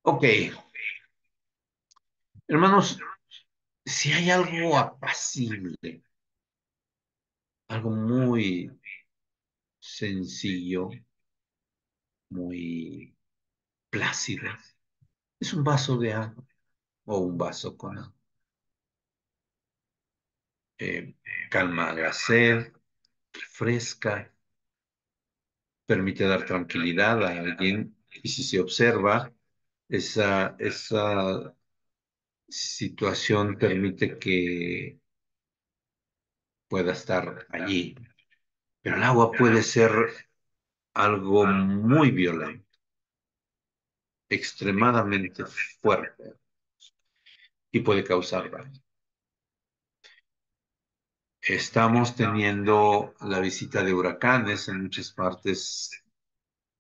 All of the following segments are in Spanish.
Ok, hermanos, si hay algo apacible, algo muy sencillo, muy plácido, es un vaso de agua o un vaso con agua. Eh, Calma la sed, refresca, permite dar tranquilidad a alguien y si se observa, esa situación permite que pueda estar allí. Pero el agua puede ser algo muy violento, extremadamente fuerte y puede causar daño. Estamos teniendo la visita de huracanes en muchas partes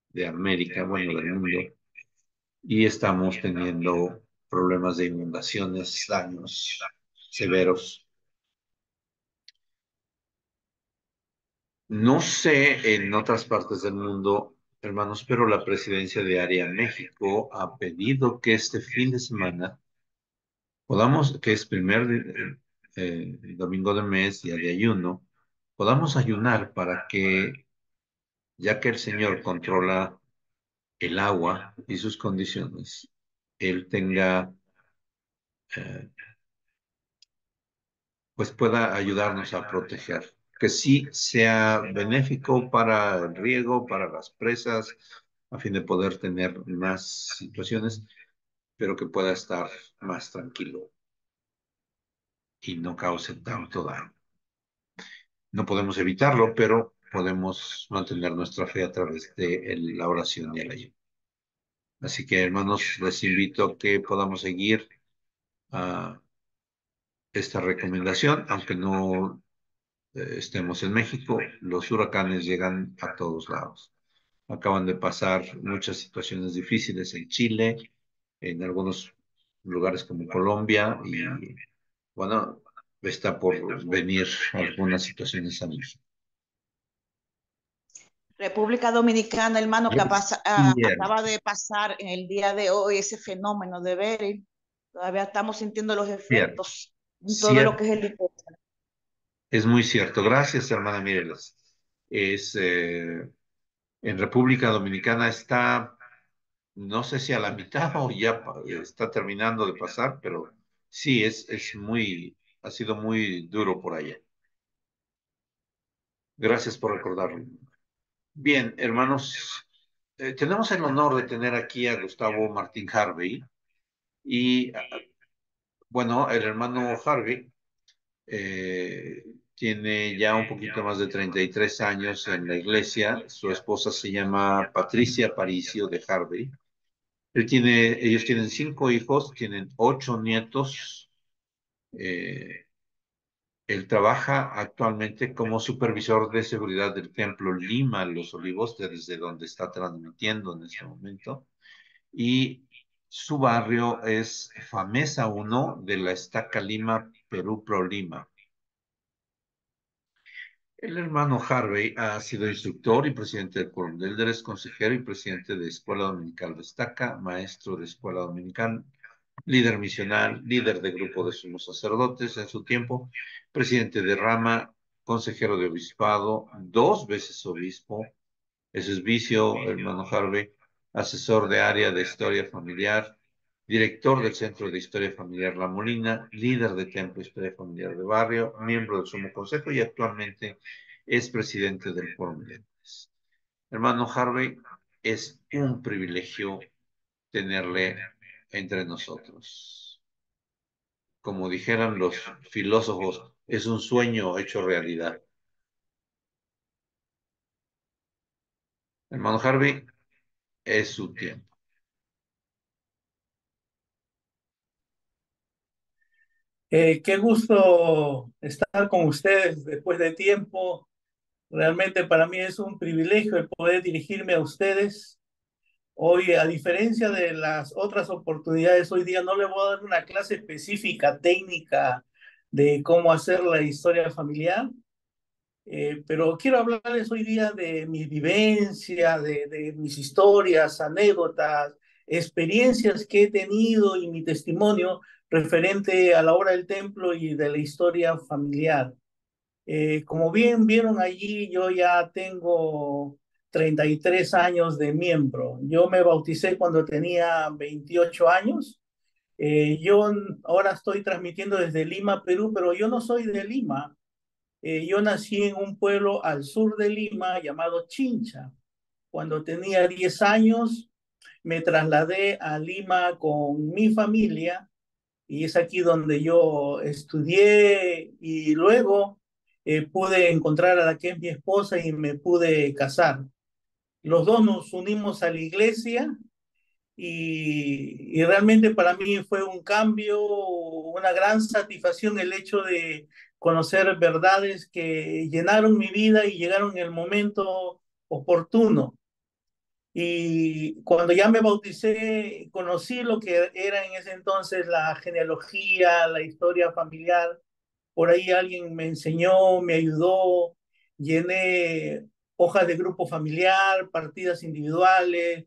de América, bueno, del mundo, y estamos teniendo problemas de inundaciones, daños severos. No sé en otras partes del mundo, hermanos, pero la presidencia de Área México ha pedido que este fin de semana podamos, que es primer domingo de mes, día de ayuno, podamos ayunar para que, ya que el Señor controla el agua y sus condiciones, Él tenga, eh, pues pueda ayudarnos a proteger. Que sí sea benéfico para el riego, para las presas, a fin de poder tener más situaciones, pero que pueda estar más tranquilo y no cause tanto daño. No podemos evitarlo, pero podemos mantener nuestra fe a través de la oración y el ayuno. Así que, hermanos, les invito a que podamos seguir ah, esta recomendación, aunque no estemos en México, los huracanes llegan a todos lados. Acaban de pasar muchas situaciones difíciles en Chile, en algunos lugares como Colombia, y bueno, está por venir algunas situaciones a México. República Dominicana, hermano, que Es cierto, acaba de pasar en el día de hoy ese fenómeno de Beryl. Todavía estamos sintiendo los cierto, efectos en todo lo cierto, que es el licor. es muy cierto. Gracias, hermana Mireles. Es, en República Dominicana está, no sé si a la mitad o ya está terminando de pasar, pero sí, ha sido muy duro por allá. Gracias por recordarlo. Bien, hermanos, tenemos el honor de tener aquí a Gustavo Martín Harvey y, bueno, el hermano Harvey eh, tiene ya un poquito más de 33 años en la iglesia. Su esposa se llama Patricia Paricio de Harvey. Ellos tienen 5 hijos, tienen 8 nietos. Eh, Él trabaja actualmente como supervisor de seguridad del Templo Lima, Los Olivos, desde donde está transmitiendo en este momento. Y su barrio es Famesa 1 de la Estaca Lima, Perú Pro Lima. El hermano Harvey ha sido instructor y presidente del Quórum de Élderes, consejero y presidente de Escuela Dominical Destaca, maestro de Escuela Dominical, líder misional, líder de grupo de sumos sacerdotes en su tiempo, presidente de rama, consejero de obispado, 2 veces obispo. Eso es vicio, hermano Harvey, asesor de área de historia familiar, director del Centro de Historia Familiar La Molina, líder de Templo Historia Familiar de Barrio, miembro del Sumo Consejo y actualmente es presidente del Foro Millennials. Hermano Harvey, es un privilegio tenerle entre nosotros. Como dijeran los filósofos, es un sueño hecho realidad. Hermano Harvey, es su tiempo. Qué gusto estar con ustedes después de tiempo. Realmente para mí es un privilegio el poder dirigirme a ustedes. Hoy, a diferencia de las otras oportunidades, hoy día no le voy a dar una clase específica, técnica de cómo hacer la historia familiar, pero quiero hablarles hoy día de mi vivencia, de mis historias, anécdotas, experiencias que he tenido y mi testimonio referente a la obra del templo y de la historia familiar. Como bien vieron allí, yo ya tengo 33 años de miembro. Yo me bauticé cuando tenía 28 años. Yo ahora estoy transmitiendo desde Lima, Perú, pero yo no soy de Lima. Yo nací en un pueblo al sur de Lima llamado Chincha. Cuando tenía 10 años, me trasladé a Lima con mi familia y es aquí donde yo estudié y luego pude encontrar a la que es mi esposa y me pude casar. Los dos nos unimos a la iglesia y realmente para mí fue un cambio, una gran satisfacción el hecho de conocer verdades que llenaron mi vida y llegaron en el momento oportuno. Y cuando ya me bauticé, conocí lo que era en ese entonces la genealogía, la historia familiar. Por ahí alguien me enseñó, me ayudó, llené hojas de grupo familiar, partidas individuales,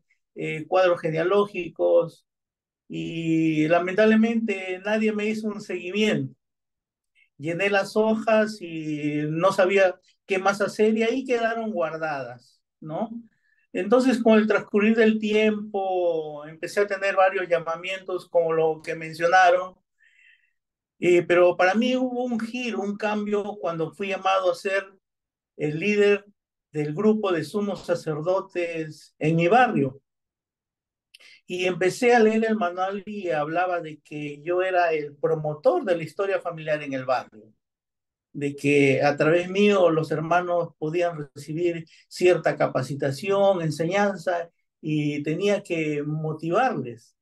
cuadros genealógicos y lamentablemente nadie me hizo un seguimiento. Llené las hojas y no sabía qué más hacer y ahí quedaron guardadas, ¿no? Entonces, con el transcurrir del tiempo, empecé a tener varios llamamientos, como lo que mencionaron, pero para mí hubo un giro, un cambio cuando fui llamado a ser el líder del grupo de sumos sacerdotes en mi barrio. Y empecé a leer el manual y hablaba de que yo era el promotor de la historia familiar en el barrio, de que a través mío los hermanos podían recibir cierta capacitación, enseñanza, y tenía que motivarles.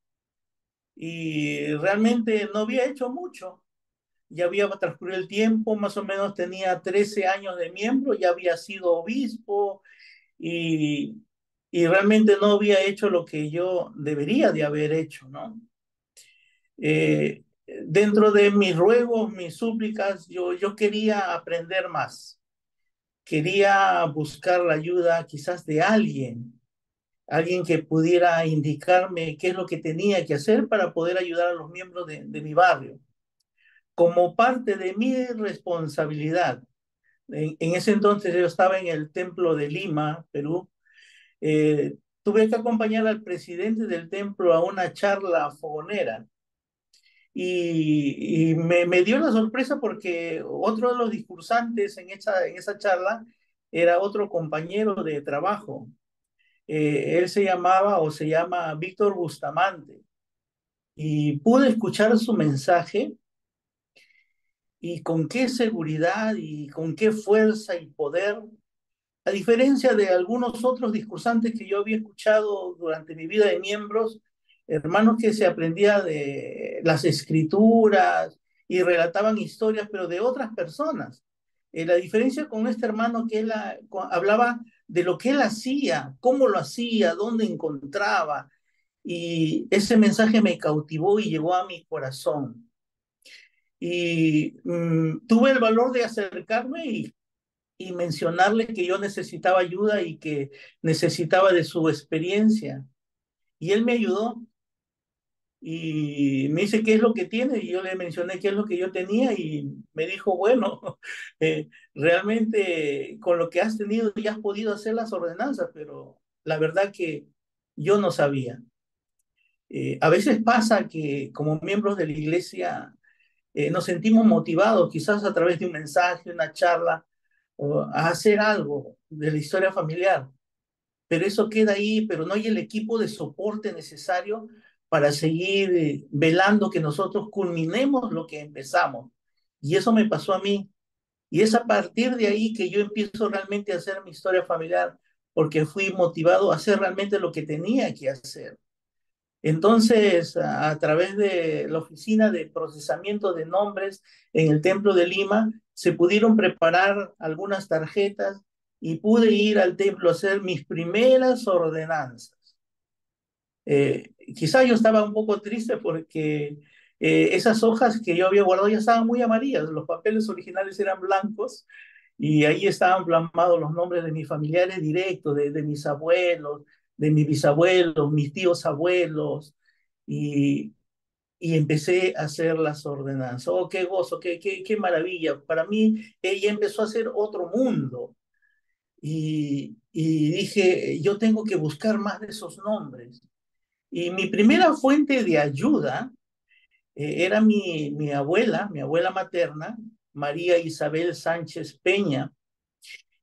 Y realmente no había hecho mucho. Ya había transcurrido el tiempo, más o menos tenía 13 años de miembro, ya había sido obispo y, y realmente no había hecho lo que yo debería de haber hecho, ¿no? Dentro de mis ruegos, mis súplicas, yo quería aprender más. Quería buscar la ayuda quizás de alguien, alguien que pudiera indicarme qué es lo que tenía que hacer para poder ayudar a los miembros de mi barrio. Como parte de mi responsabilidad, en ese entonces yo estaba en el templo de Lima, Perú, tuve que acompañar al presidente del templo a una charla fogonera y me dio la sorpresa porque otro de los discursantes en esa charla era otro compañero de trabajo. Él se llamaba o se llama Víctor Bustamante y pude escuchar su mensaje y con qué seguridad y con qué fuerza y poder, a diferencia de algunos otros discursantes que yo había escuchado durante mi vida de miembros, hermanos que se aprendía de las escrituras y relataban historias, pero de otras personas. La diferencia con este hermano que hablaba de lo que él hacía, cómo lo hacía, dónde encontraba, y ese mensaje me cautivó y llegó a mi corazón. Y tuve el valor de acercarme y mencionarle que yo necesitaba ayuda y que necesitaba de su experiencia. Y él me ayudó y me dice qué es lo que tiene y yo le mencioné qué es lo que yo tenía y me dijo, bueno, realmente con lo que has tenido ya has podido hacer las ordenanzas, pero la verdad que yo no sabía. A veces pasa que como miembros de la iglesia nos sentimos motivados, quizás a través de un mensaje, una charla, o a hacer algo de la historia familiar, pero eso queda ahí, pero no hay el equipo de soporte necesario para seguir velando que nosotros culminemos lo que empezamos. Y eso me pasó a mí. Y es a partir de ahí que yo empiezo realmente a hacer mi historia familiar, porque fui motivado a hacer realmente lo que tenía que hacer. Entonces, a través de la oficina de procesamiento de nombres en el Templo de Lima, se pudieron preparar algunas tarjetas y pude ir al templo a hacer mis primeras ordenanzas. Quizá yo estaba un poco triste porque esas hojas que yo había guardado ya estaban muy amarillas, los papeles originales eran blancos y ahí estaban plasmados los nombres de mis familiares directos, de mis abuelos, de mis bisabuelos, mis tíos abuelos, y, y empecé a hacer las ordenanzas. Oh, qué gozo, qué maravilla. Para mí, ella empezó a hacer otro mundo. Y dije, yo tengo que buscar más de esos nombres. Y mi primera fuente de ayuda era mi abuela materna, María Isabel Sánchez Peña.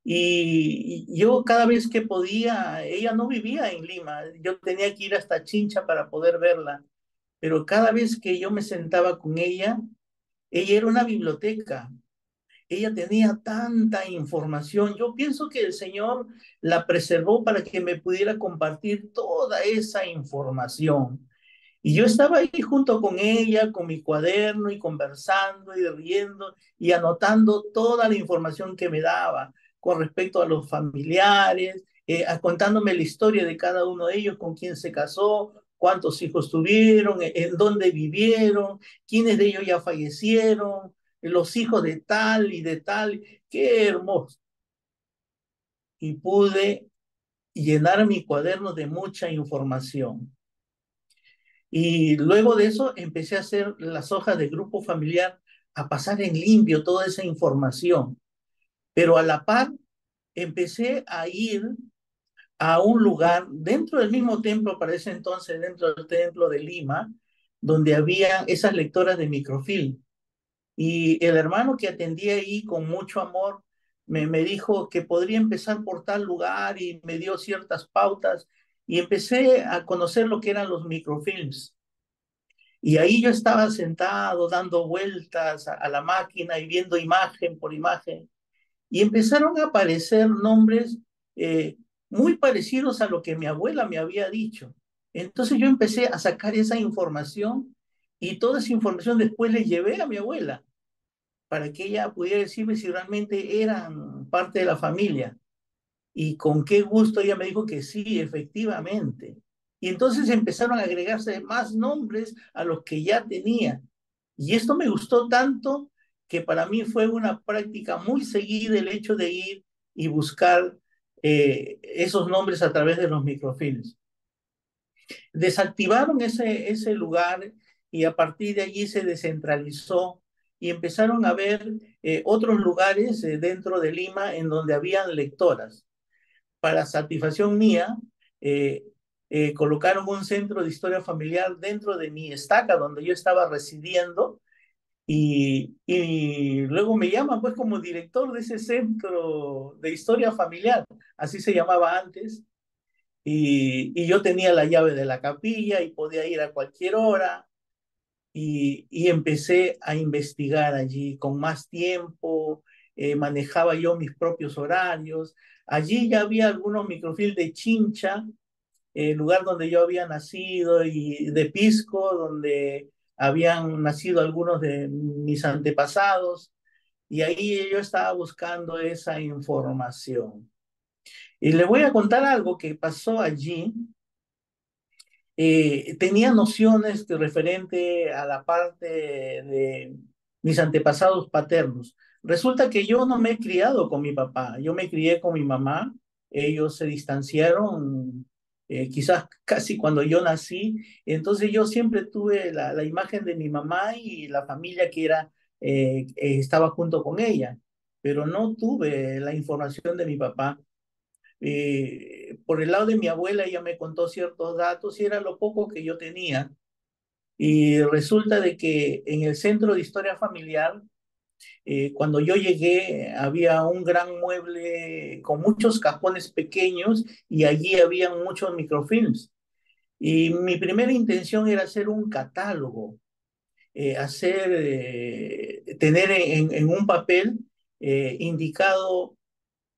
Y yo cada vez que podía, ella no vivía en Lima, yo tenía que ir hasta Chincha para poder verla, pero cada vez que yo me sentaba con ella era una biblioteca. Ella tenía tanta información. Yo pienso que el Señor la preservó para que me pudiera compartir toda esa información. Y yo estaba ahí junto con ella, con mi cuaderno y conversando y riendo y anotando toda la información que me daba con respecto a los familiares, contándome la historia de cada uno de ellos, con quién se casó, cuántos hijos tuvieron, en dónde vivieron, quiénes de ellos ya fallecieron, los hijos de tal y de tal. Qué hermoso. Y pude llenar mi cuaderno de mucha información. Y luego de eso empecé a hacer las hojas de grupo familiar, a pasar en limpio toda esa información. Pero a la par empecé a ir a un lugar dentro del mismo templo, para ese entonces, dentro del templo de Lima, donde había esas lectoras de microfilm. Y el hermano que atendía ahí con mucho amor me dijo que podría empezar por tal lugar y me dio ciertas pautas y empecé a conocer lo que eran los microfilms. Y ahí yo estaba sentado dando vueltas a la máquina y viendo imagen por imagen. Y empezaron a aparecer nombres eh, muy parecidos a lo que mi abuela me había dicho. Entonces yo empecé a sacar esa información y toda esa información después le llevé a mi abuela para que ella pudiera decirme si realmente eran parte de la familia. Y con qué gusto ella me dijo que sí, efectivamente. Y entonces empezaron a agregarse más nombres a los que ya tenía. Y esto me gustó tanto que para mí fue una práctica muy seguida el hecho de ir y buscar esos nombres a través de los microfilms. Desactivaron ese lugar y a partir de allí se descentralizó y empezaron a ver otros lugares dentro de Lima en donde habían lectoras. Para satisfacción mía, eh, colocaron un centro de historia familiar dentro de mi estaca donde yo estaba residiendo y luego me llaman pues como director de ese centro de historia familiar, así se llamaba antes, y yo tenía la llave de la capilla y podía ir a cualquier hora y empecé a investigar allí con más tiempo, manejaba yo mis propios horarios. Allí ya había algunos microfilms de Chincha, el lugar donde yo había nacido, y de Pisco, donde habían nacido algunos de mis antepasados, y ahí yo estaba buscando esa información. Y le voy a contar algo que pasó allí. Tenía nociones referente a la parte de mis antepasados paternos. Resulta que yo no me he criado con mi papá, yo me crié con mi mamá. Ellos se distanciaron quizás casi cuando yo nací. Entonces yo siempre tuve la imagen de mi mamá y la familia que estaba junto con ella, pero no tuve la información de mi papá. Por el lado de mi abuela, ella me contó ciertos datos y era lo poco que yo tenía. Y resulta de que en el centro de historia familiar, cuando yo llegué, había un gran mueble con muchos cajones pequeños y allí había muchos microfilms. Y mi primera intención era hacer un catálogo, tener en un papel indicado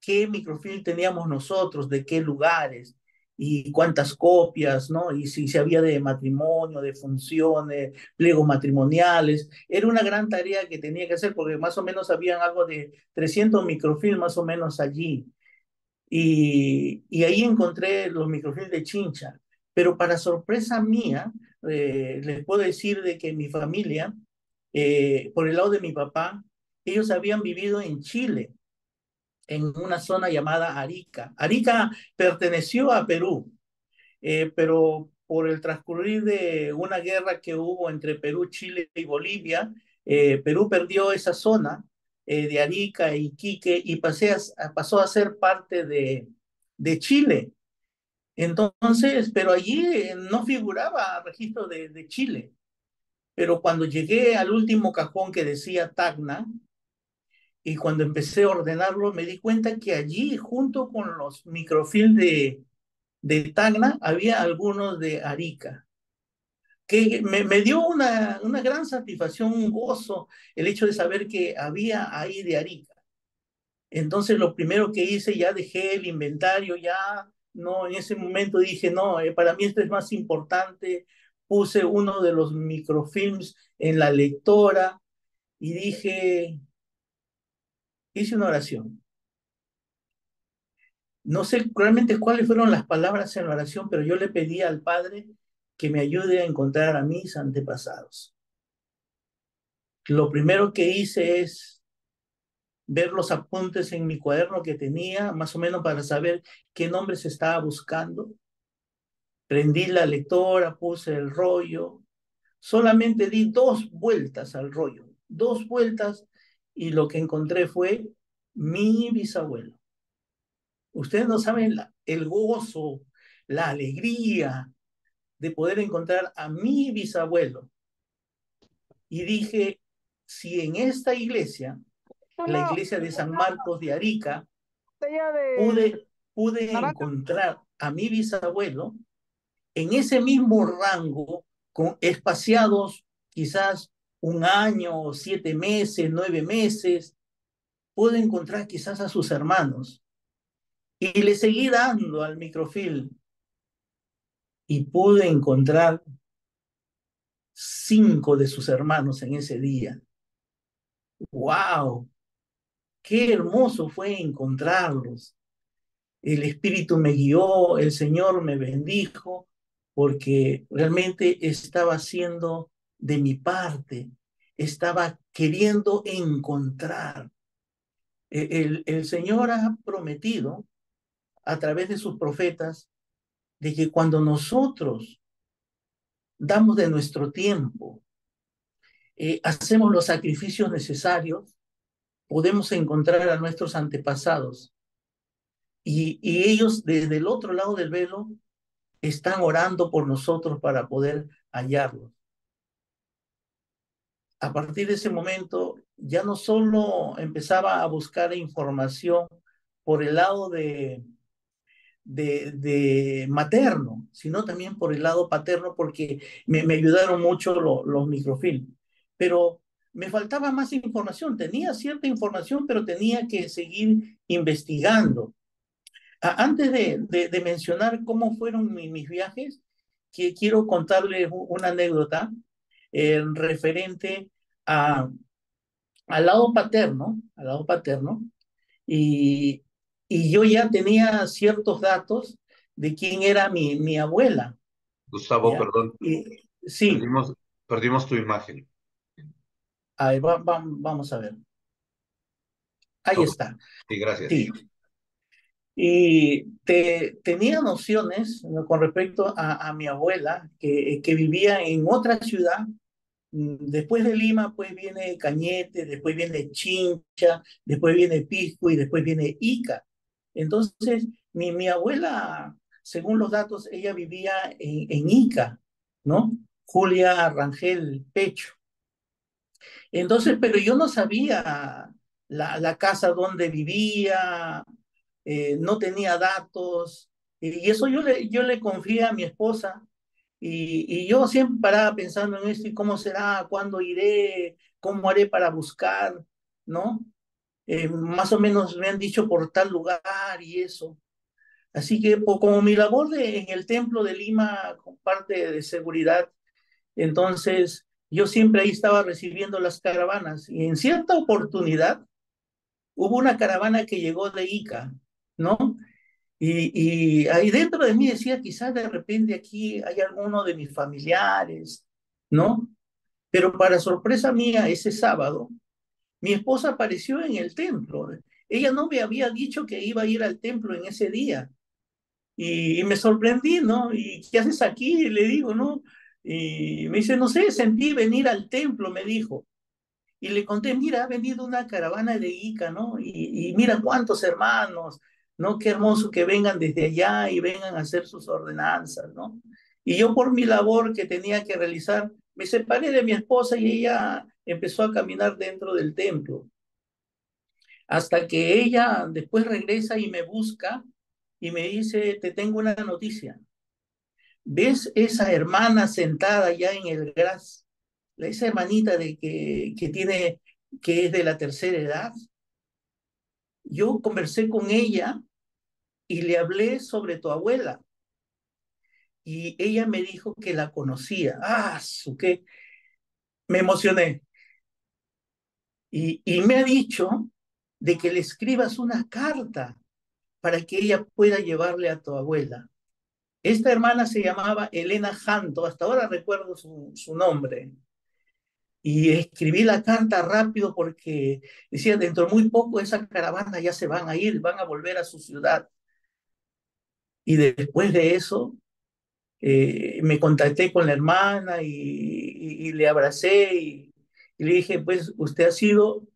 qué microfilm teníamos nosotros, de qué lugares y cuántas copias, ¿no? Y si se había de matrimonio, de funciones, pliegos matrimoniales. Era una gran tarea que tenía que hacer porque más o menos habían algo de 300 microfilms más o menos allí. Y ahí encontré los microfilms de Chincha. Pero para sorpresa mía, les puedo decir de que mi familia, por el lado de mi papá, ellos habían vivido en Chile en una zona llamada Arica. Arica perteneció a Perú, pero por el transcurrir de una guerra que hubo entre Perú, Chile y Bolivia, Perú perdió esa zona de Arica y Iquique y pasó a ser parte de Chile. Entonces, pero allí no figuraba registro de Chile. Pero cuando llegué al último cajón que decía Tacna, y cuando empecé a ordenarlo, me di cuenta que allí, junto con los microfilm de Tacna, había algunos de Arica, que me dio una gran satisfacción, un gozo, el hecho de saber que había ahí de Arica. Entonces, lo primero que hice, ya dejé el inventario, ya no, en ese momento dije, no, para mí esto es más importante. Puse uno de los microfilms en la lectora y dije, hice una oración. No sé realmente cuáles fueron las palabras en la oración, pero yo le pedí al Padre que me ayude a encontrar a mis antepasados. Lo primero que hice es ver los apuntes en mi cuaderno que tenía, más o menos para saber qué nombres estaba buscando. Prendí la lectora, puse el rollo, solamente di 2 vueltas al rollo, 2 vueltas, y lo que encontré fue mi bisabuelo. Ustedes no saben el gozo, la alegría de poder encontrar a mi bisabuelo. Y dije, si en esta iglesia, la iglesia de San Marcos de Arica, pude encontrar a mi bisabuelo, en ese mismo rango, espaciados quizás 1 año, 7 meses, 9 meses, pude encontrar quizás a sus hermanos. Y le seguí dando al microfilm y pude encontrar 5 de sus hermanos en ese día. ¡Wow! ¡Qué hermoso fue encontrarlos! El Espíritu me guió, el Señor me bendijo, porque realmente estaba haciendo de mi parte, estaba queriendo encontrar. El Señor ha prometido a través de sus profetas de que cuando nosotros damos de nuestro tiempo, hacemos los sacrificios necesarios, podemos encontrar a nuestros antepasados. Y ellos desde el otro lado del velo están orando por nosotros para poder hallarlos. A partir de ese momento, ya no solo empezaba a buscar información por el lado de materno, sino también por el lado paterno, porque me ayudaron mucho los microfilm. Pero me faltaba más información, tenía cierta información, pero tenía que seguir investigando. Antes de mencionar cómo fueron mis viajes, quiero contarles una anécdota referente a, al lado paterno, y, y yo ya tenía ciertos datos de quién era mi abuela. Gustavo, ¿Ya? perdón, Sí, perdimos tu imagen. a ver, vamos a ver. Ahí Ok, está. sí, gracias. Sí. Y tenía nociones, ¿no?, con respecto a mi abuela, que vivía en otra ciudad. Después de Lima, pues viene Cañete, después viene Chincha, después viene Pisco y después viene Ica. Entonces, mi abuela, según los datos, ella vivía en Ica, ¿no? Julia Rangel Pecho. Entonces, pero yo no sabía la casa donde vivía, no tenía datos, y eso yo le confié a mi esposa, y yo siempre paraba pensando en esto, y cómo será, cuándo iré, cómo haré para buscar, ¿no? Más o menos me han dicho por tal lugar y eso. Así que como mi labor en el templo de Lima, con parte de seguridad, entonces yo siempre ahí estaba recibiendo las caravanas, y en cierta oportunidad hubo una caravana que llegó de Ica, ¿no? Y ahí dentro de mí decía, quizás de repente aquí hay alguno de mis familiares, ¿no? Pero para sorpresa mía, ese sábado, mi esposa apareció en el templo. Ella no me había dicho que iba a ir al templo en ese día. y me sorprendí, ¿no? ¿Y qué haces aquí? Le digo, ¿no? Y me dice, no sé, sentí venir al templo, me dijo. Y le conté, mira, ha venido una caravana de Ica, ¿no? Y mira cuántos hermanos, ¿no? Qué hermoso que vengan desde allá y vengan a hacer sus ordenanzas, ¿no? Y yo por mi labor que tenía que realizar, me separé de mi esposa y ella empezó a caminar dentro del templo, hasta que ella después regresa y me busca y me dice, te tengo una noticia. ¿Ves esa hermana sentada ya en el gras? Esa hermanita que tiene, que es de la tercera edad. Yo conversé con ella y le hablé sobre tu abuela. Y ella me dijo que la conocía. Ah, su qué. Me emocioné. Y me ha dicho de que le escribas una carta para que ella pueda llevarle a tu abuela. Esta hermana se llamaba Elena Janto, hasta ahora recuerdo su nombre. Y escribí la carta rápido porque decía, dentro de muy poco esa caravana ya se van a ir, van a volver a su ciudad. Y después de eso, me contacté con la hermana y le abracé y le dije, pues usted ha sido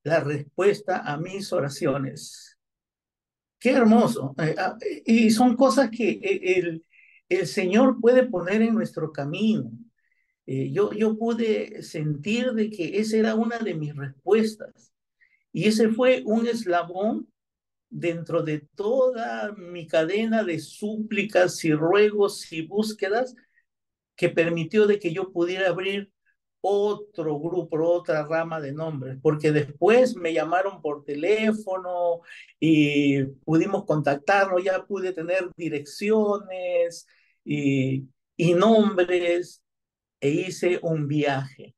la respuesta a mis oraciones. Qué hermoso. Y son cosas que el Señor puede poner en nuestro camino. Yo pude sentir de que esa era una de mis respuestas. Y ese fue un eslabón dentro de toda mi cadena de súplicas y ruegos y búsquedas que permitió de que yo pudiera abrir otro grupo, otra rama de nombres, porque después me llamaron por teléfono y pudimos contactarnos, ya pude tener direcciones y nombres e hice un viaje.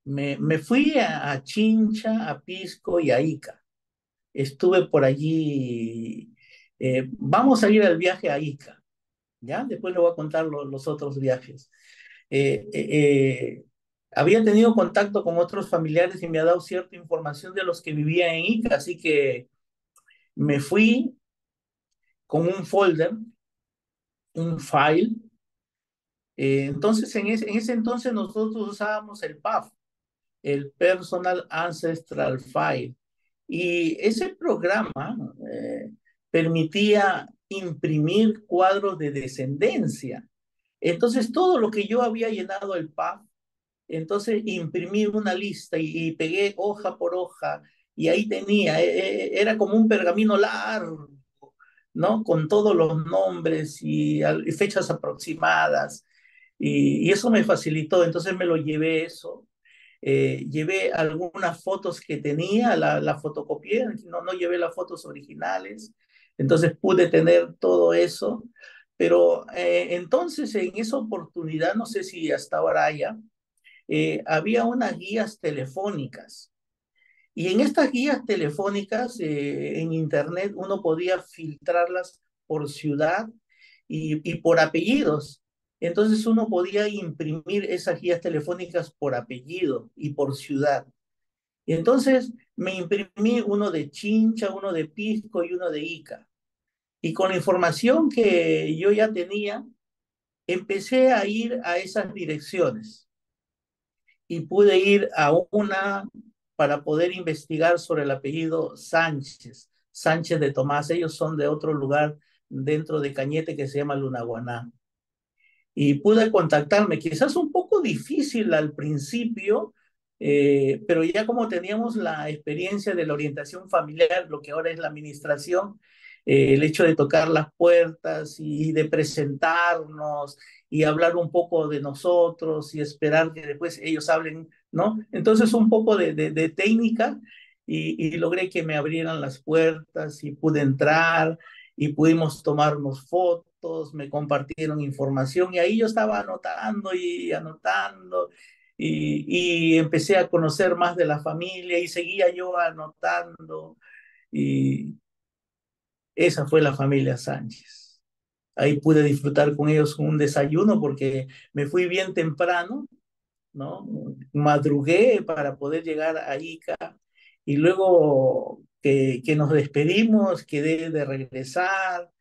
Me fui a Chincha, a Pisco y a Ica. Estuve por allí. Vamos a ir al viaje a Ica, ¿ya? Después le voy a contar los otros viajes. Eh, eh, eh, Había tenido contacto con otros familiares y me ha dado cierta información de los que vivían en Ica, así que me fui con un folder, un file. Entonces, en ese entonces nosotros usábamos el PAF, el Personal Ancestral File. Y ese programa permitía imprimir cuadros de descendencia. Entonces, todo lo que yo había llenado el PAF, entonces imprimí una lista y pegué hoja por hoja y ahí tenía, era como un pergamino largo, ¿no? Con todos los nombres y fechas aproximadas. Y eso me facilitó, entonces me lo llevé eso. Llevé algunas fotos que tenía, la fotocopié, no llevé las fotos originales, entonces pude tener todo eso. Pero entonces en esa oportunidad, no sé si hasta ahora haya, había unas guías telefónicas. Y en estas guías telefónicas en Internet uno podía filtrarlas por ciudad y por apellidos. Entonces uno podía imprimir esas guías telefónicas por apellido y por ciudad. Y entonces me imprimí uno de Chincha, uno de Pisco y uno de Ica. Y con la información que yo ya tenía, empecé a ir a esas direcciones y pude ir a una para poder investigar sobre el apellido Sánchez, Sánchez de Tomás. Ellos son de otro lugar dentro de Cañete que se llama Lunaguaná. Y pude contactarme, quizás un poco difícil al principio, pero ya como teníamos la experiencia de la orientación familiar, lo que ahora es la administración, el hecho de tocar las puertas y de presentarnos y hablar un poco de nosotros y esperar que después ellos hablen, ¿no? Entonces un poco de técnica y logré que me abrieran las puertas y pude entrar y pudimos tomarnos fotos, me compartieron información y ahí yo estaba anotando y anotando y empecé a conocer más de la familia y seguía yo anotando y esa fue la familia Sánchez. Ahí pude disfrutar con ellos un desayuno porque me fui bien temprano, ¿no? Madrugué para poder llegar a Ica y luego que nos despedimos, quedé de regresar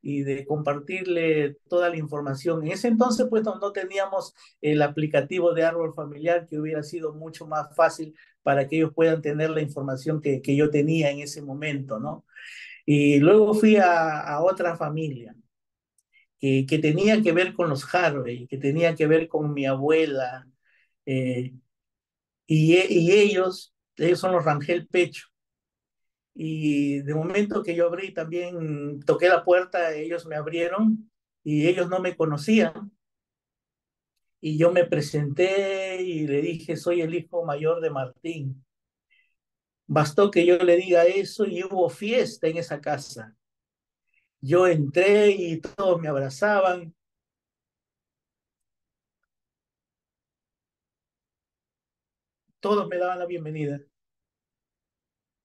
y de compartirle toda la información. En ese entonces, pues no teníamos el aplicativo de árbol familiar, que hubiera sido mucho más fácil para que ellos puedan tener la información que yo tenía en ese momento, ¿no? Y luego fui a otra familia que tenía que ver con los Harvey, que tenía que ver con mi abuela, eh, y ellos son los Rangel Pecho. Y de momento que yo abrí, también toqué la puerta, ellos me abrieron y ellos no me conocían. Y yo me presenté y le dije, soy el hijo mayor de Martín. Bastó que yo le diga eso y hubo fiesta en esa casa. Yo entré y todos me abrazaban. Todos me daban la bienvenida.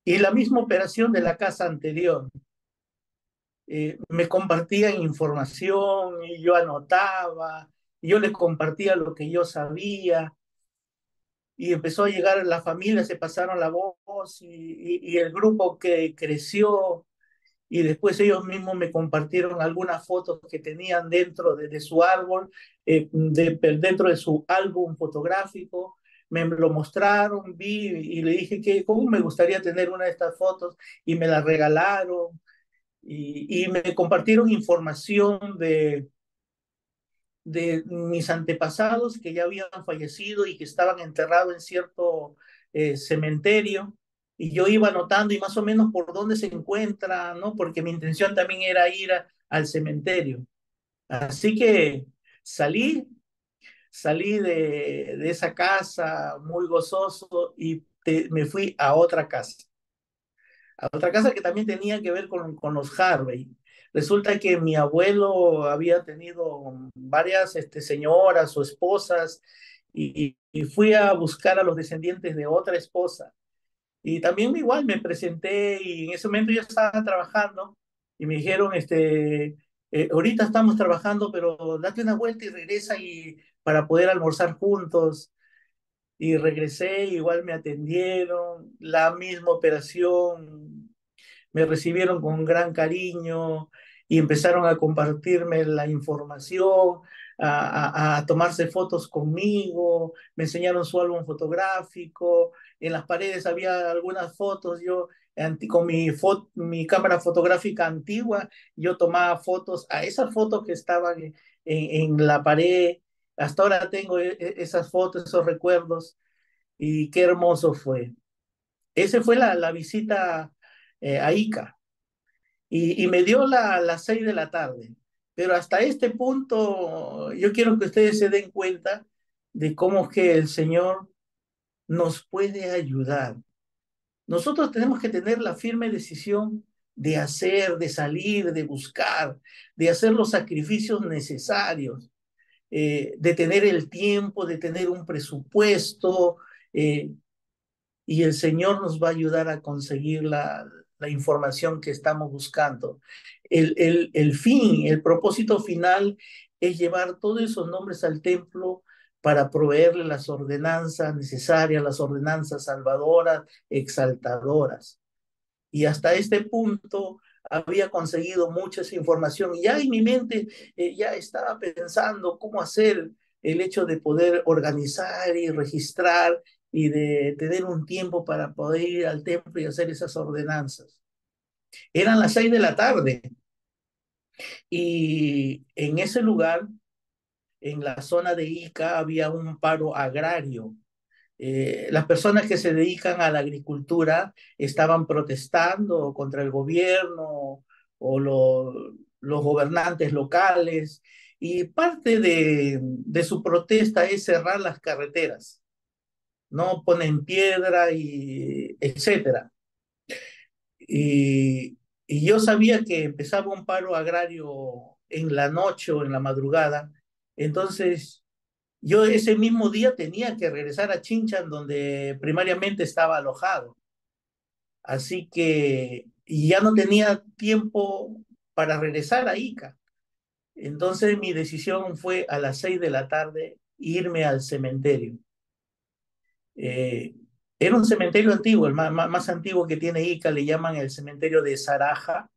Y la misma operación de la casa anterior. Me compartían información y yo anotaba, y yo les compartía lo que yo sabía, y empezó a llegar la familia, se pasaron la voz, y el grupo que creció, y después ellos mismos me compartieron algunas fotos que tenían dentro de su árbol, dentro de su álbum fotográfico. Me lo mostraron, vi y le dije que cómo me gustaría tener una de estas fotos, y me la regalaron. Y me compartieron información de mis antepasados que ya habían fallecido y que estaban enterrados en cierto cementerio. Y yo iba anotando y más o menos por dónde se encuentra, ¿no? Porque mi intención también era ir al cementerio. Así que salí, salí de esa casa muy gozoso y me fui a otra casa que también tenía que ver con los Harvey. Resulta que mi abuelo había tenido varias señoras o esposas, y fui a buscar a los descendientes de otra esposa. Y también igual me presenté y en ese momento yo estaba trabajando y me dijeron, ahorita estamos trabajando, pero date una vuelta y regresa para poder almorzar juntos. Y regresé, igual me atendieron, la misma operación, me recibieron con gran cariño y empezaron a compartirme la información, a tomarse fotos conmigo, me enseñaron su álbum fotográfico, en las paredes había algunas fotos, yo con mi cámara fotográfica antigua, yo tomaba fotos a esas fotos que estaban en la pared. Hasta ahora tengo esas fotos, esos recuerdos, y qué hermoso fue. Esa fue la visita a Ica, y me dio las 6 de la tarde. Pero hasta este punto yo quiero que ustedes se den cuenta de cómo que el Señor nos puede ayudar. Nosotros tenemos que tener la firme decisión de hacer, de salir, de buscar, de hacer los sacrificios necesarios, de tener el tiempo, de tener un presupuesto, eh, y el Señor nos va a ayudar a conseguir la información que estamos buscando. El fin, el propósito final es llevar todos esos nombres al templo para proveerle las ordenanzas necesarias, las ordenanzas salvadoras, exaltadoras. Y hasta este punto había conseguido mucha información, y ya en mi mente ya estaba pensando cómo hacer el hecho de poder organizar y registrar y de tener un tiempo para poder ir al templo y hacer esas ordenanzas. Eran las 6 de la tarde, y en ese lugar, en la zona de Ica, había un paro agrario. Las personas que se dedican a la agricultura estaban protestando contra el gobierno o los gobernantes locales, y parte de su protesta es cerrar las carreteras, no ponen piedra y etcétera. Y yo sabía que empezaba un paro agrario en la noche o en la madrugada. Entonces yo ese mismo día tenía que regresar a Chinchan, donde primariamente estaba alojado. Así que y ya no tenía tiempo para regresar a Ica. Entonces mi decisión fue a las 6 de la tarde irme al cementerio. Eh, Era un cementerio antiguo, el más antiguo que tiene Ica, le llaman el cementerio de Saraja,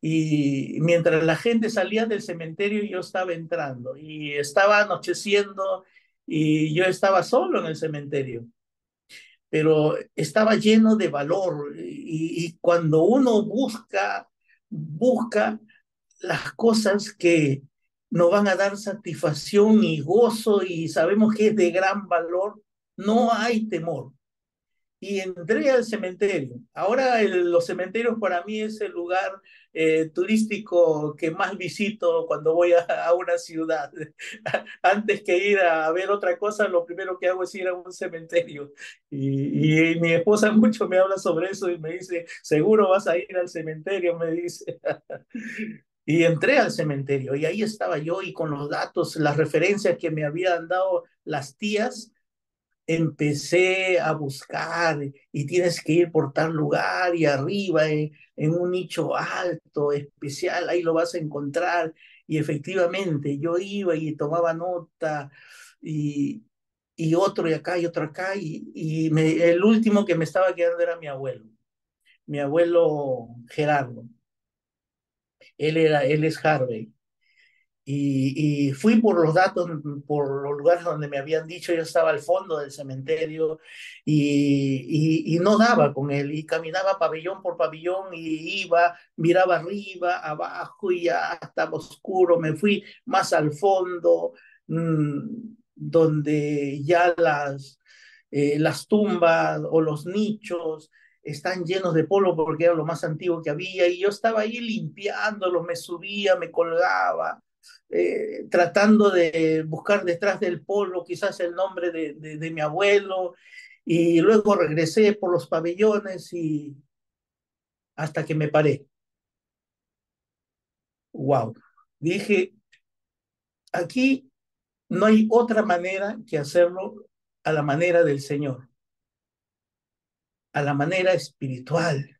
y mientras la gente salía del cementerio, yo estaba entrando y estaba anocheciendo y yo estaba solo en el cementerio, pero estaba lleno de valor y cuando uno busca las cosas que nos van a dar satisfacción y gozo y sabemos que es de gran valor, no hay temor. Y entré al cementerio. Ahora los cementerios para mí es el lugar turístico que más visito cuando voy a una ciudad. Antes que ir a ver otra cosa, lo primero que hago es ir a un cementerio. Y mi esposa mucho me habla sobre eso y me dice, seguro vas a ir al cementerio, me dice. Y entré al cementerio y ahí estaba yo y con los datos, las referencias que me habían dado las tías, empecé a buscar y tienes que ir por tal lugar y arriba en un nicho alto, especial, ahí lo vas a encontrar. Y efectivamente yo iba y tomaba nota y, y otro y otro acá el último que me estaba quedando era mi abuelo Gerardo. Él es Harvey. Y fui por los datos, por los lugares donde me habían dicho, yo estaba al fondo del cementerio y no daba con él, y caminaba pabellón por pabellón y iba, miraba arriba, abajo y ya estaba oscuro, me fui más al fondo, donde ya las tumbas o los nichos están llenos de polvo porque era lo más antiguo que había, y yo estaba ahí limpiándolo, me subía, me colgaba tratando de buscar detrás del polvo quizás el nombre de mi abuelo, y luego regresé por los pabellones y hasta que me paré. Wow. Dije, aquí no hay otra manera que hacerlo a la manera del Señor, a la manera espiritual.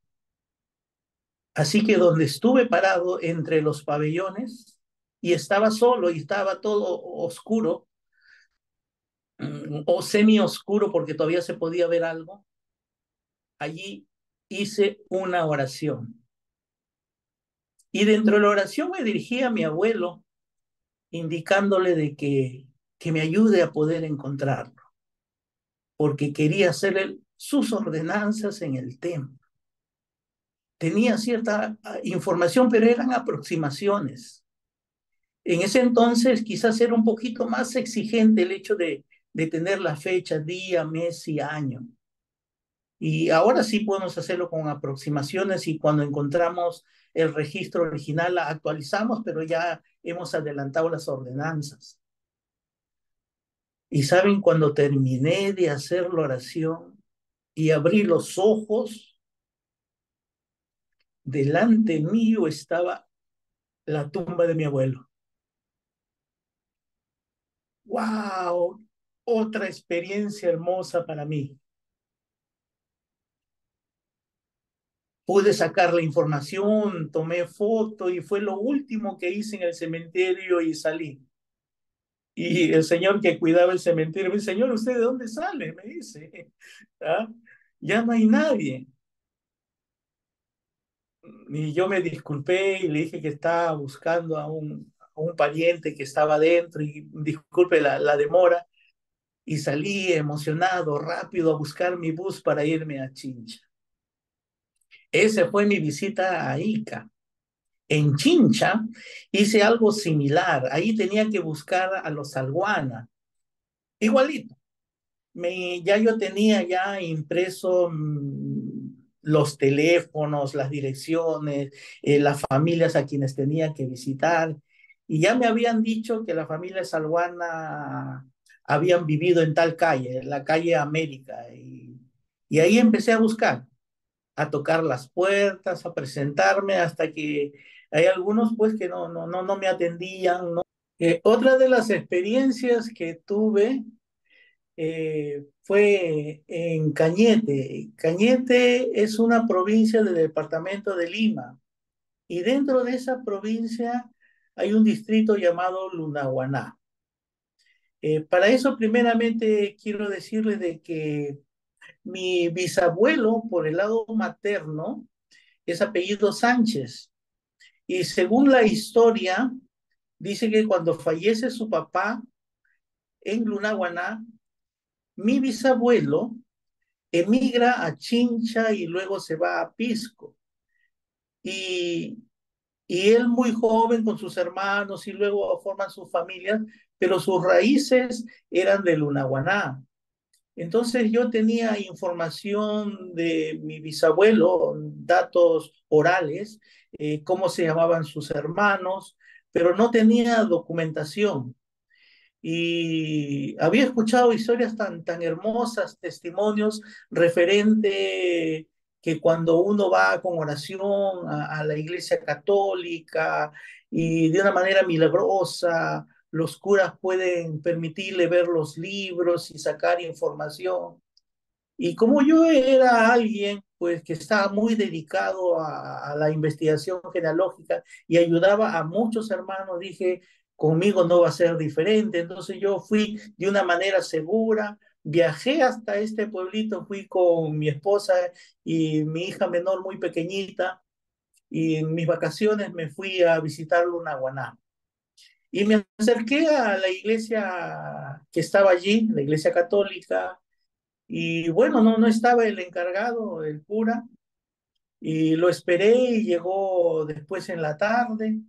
Así que donde estuve parado entre los pabellones y estaba solo y estaba todo oscuro, o semi oscuro porque todavía se podía ver algo, allí hice una oración. Y dentro de la oración me dirigí a mi abuelo, indicándole de que me ayude a poder encontrarlo, porque quería hacerle sus ordenanzas en el templo. Tenía cierta información, pero eran aproximaciones. En ese entonces quizás era un poquito más exigente el hecho de tener la fecha, día, mes y año. Y ahora sí podemos hacerlo con aproximaciones y cuando encontramos el registro original la actualizamos, pero ya hemos adelantado las ordenanzas. Y saben, cuando terminé de hacer la oración y abrí los ojos, delante mío estaba la tumba de mi abuelo. ¡Wow! Otra experiencia hermosa para mí. Pude sacar la información, tomé foto y fue lo último que hice en el cementerio y salí. Y el señor que cuidaba el cementerio me dice, señor, ¿usted de dónde sale? Me dice, ¿ah? Ya no hay nadie. Y yo me disculpé y le dije que estaba buscando a un pariente que estaba dentro y disculpe la demora. Y salí emocionado, rápido a buscar mi bus para irme a Chincha. Esa fue mi visita a Ica. En Chincha hice algo similar. Ahí tenía que buscar a los Alguana. Igualito. Ya yo tenía ya impreso los teléfonos, las direcciones, las familias a quienes tenía que visitar, y ya me habían dicho que la familia Salguana habían vivido en tal calle, en la calle América, y ahí empecé a buscar, a tocar las puertas, a presentarme, hasta que hay algunos pues que no me atendían, ¿no? Otra de las experiencias que tuve fue en Cañete. Cañete es una provincia del departamento de Lima y dentro de esa provincia hay un distrito llamado Lunahuaná. Para eso, primeramente, quiero decirles de que mi bisabuelo, por el lado materno, es apellido Sánchez Y según la historia, dice que cuando fallece su papá en Lunahuaná, mi bisabuelo emigra a Chincha y luego se va a Pisco. Y, y él muy joven con sus hermanos y luego forman sus familias, pero sus raíces eran de Lunahuaná. Entonces yo tenía información de mi bisabuelo, datos orales, cómo se llamaban sus hermanos, pero no tenía documentación. Y había escuchado historias tan hermosas, testimonios referente que cuando uno va con oración a la iglesia católica y de una manera milagrosa, los curas pueden permitirle ver los libros y sacar información. Y como yo era alguien pues que estaba muy dedicado a la investigación genealógica y ayudaba a muchos hermanos, dije, conmigo no va a ser diferente. Entonces yo fui de una manera segura, viajé hasta este pueblito, fui con mi esposa y mi hija menor muy pequeñita, y en mis vacaciones me fui a visitarlo en Aguaná. Y me acerqué a la iglesia que estaba allí, la iglesia católica, y bueno, no estaba el encargado, el cura, y lo esperé y llegó después en la tarde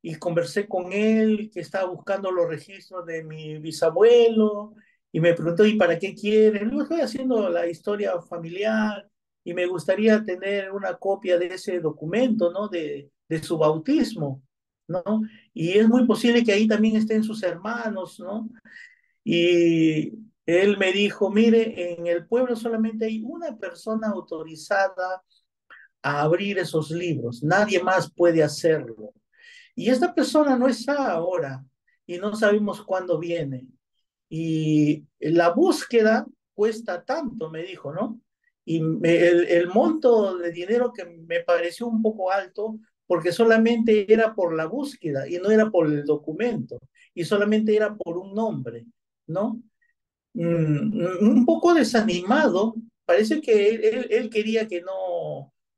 y conversé con él, que estaba buscando los registros de mi bisabuelo, y me preguntó, ¿y para qué quiere? Luego estoy haciendo la historia familiar y me gustaría tener una copia de ese documento, ¿no? De su bautismo, ¿no? Y es muy posible que ahí también estén sus hermanos, ¿no? Y él me dijo, mire, en el pueblo solamente hay una persona autorizada a abrir esos libros, nadie más puede hacerlo. Y esta persona no está ahora y no sabemos cuándo viene. Y la búsqueda cuesta tanto, me dijo, ¿no? Y el monto de dinero que me pareció un poco alto porque solamente era por la búsqueda y no era por el documento y solamente era por un nombre, ¿no? Un poco desanimado. Parece que él quería que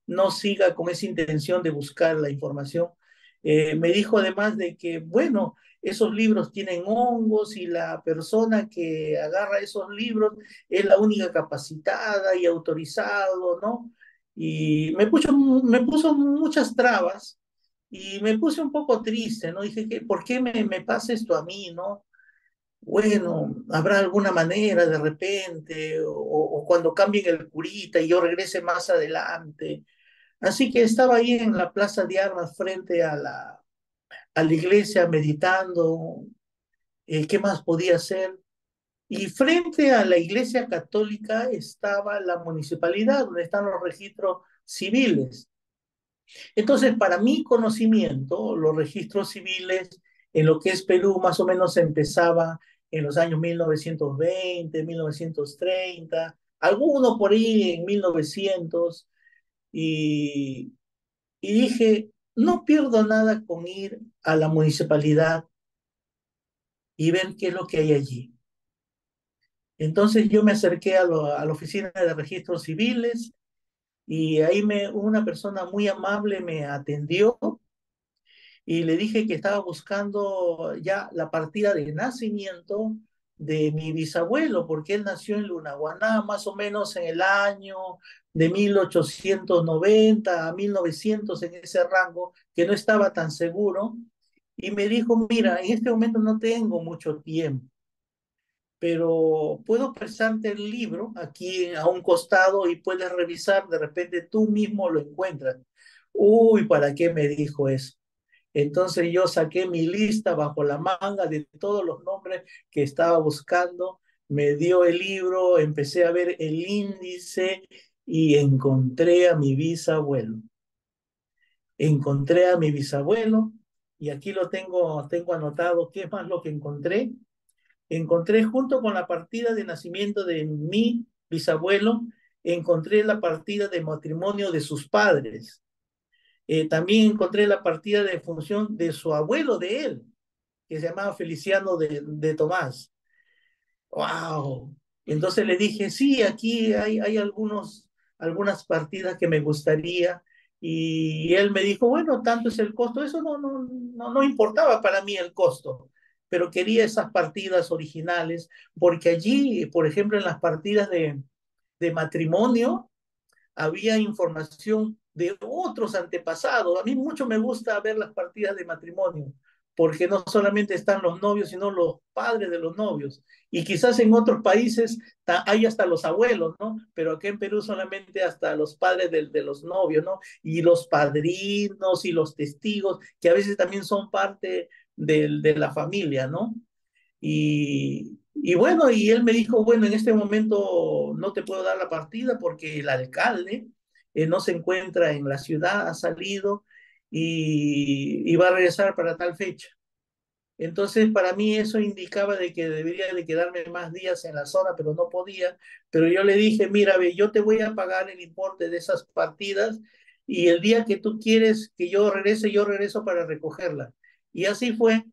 no siga con esa intención de buscar la información. Me dijo además de que, bueno, esos libros tienen hongos y la persona que agarra esos libros es la única capacitada y autorizado, ¿no? Y me puso muchas trabas y me puse un poco triste, ¿no? Dije, ¿por qué me pasa esto a mí, ¿no? Bueno, habrá alguna manera de repente, o cuando cambien el curita y yo regrese más adelante. Así que estaba ahí en la Plaza de Armas frente a la iglesia meditando, qué más podía hacer. Y frente a la iglesia católica estaba la municipalidad, donde están los registros civiles. Entonces, para mi conocimiento, los registros civiles en lo que es Perú más o menos empezaban en los años 1920, 1930, algunos por ahí en 1900, y, y dije, no pierdo nada con ir a la municipalidad y ver qué es lo que hay allí. Entonces yo me acerqué a la oficina de registros civiles y ahí una persona muy amable me atendió y le dije que estaba buscando ya la partida de nacimiento de mi bisabuelo, porque él nació en Lunahuaná más o menos en el año de 1890 a 1900, en ese rango, que no estaba tan seguro. Y me dijo, mira, en este momento no tengo mucho tiempo, pero puedo prestarte el libro aquí a un costado y puedes revisar, de repente tú mismo lo encuentras. Uy, ¿para qué me dijo eso? Entonces yo saqué mi lista bajo la manga de todos los nombres que estaba buscando, me dio el libro, empecé a ver el índice y encontré a mi bisabuelo. Encontré a mi bisabuelo y aquí lo tengo anotado. ¿Qué es más lo que encontré? Encontré junto con la partida de nacimiento de mi bisabuelo, encontré la partida de matrimonio de sus padres. También encontré la partida de función de su abuelo de él, que se llamaba Feliciano de Tomás. ¡Wow! Entonces le dije, sí, aquí hay algunas partidas que me gustaría. Y él me dijo, bueno, tanto es el costo, eso no importaba para mí el costo, pero quería esas partidas originales, porque allí, por ejemplo, en las partidas de matrimonio, había información de otros antepasados. A mí mucho me gusta ver las partidas de matrimonio, porque no solamente están los novios, sino los padres de los novios. Y quizás en otros países hay hasta los abuelos, ¿no? Pero aquí en Perú solamente hasta los padres de los novios, ¿no? Y los padrinos y los testigos, que a veces también son parte de la familia, ¿no? Y bueno, y él me dijo, bueno, en este momento no te puedo dar la partida porque el alcalde no se encuentra en la ciudad, ha salido y va a regresar para tal fecha. Entonces, para mí eso indicaba de que debería de quedarme más días en la zona, pero no podía. Pero yo le dije, mira, ve, yo te voy a pagar el importe de esas partidas y el día que tú quieres que yo regreso para recogerla. Y así fue.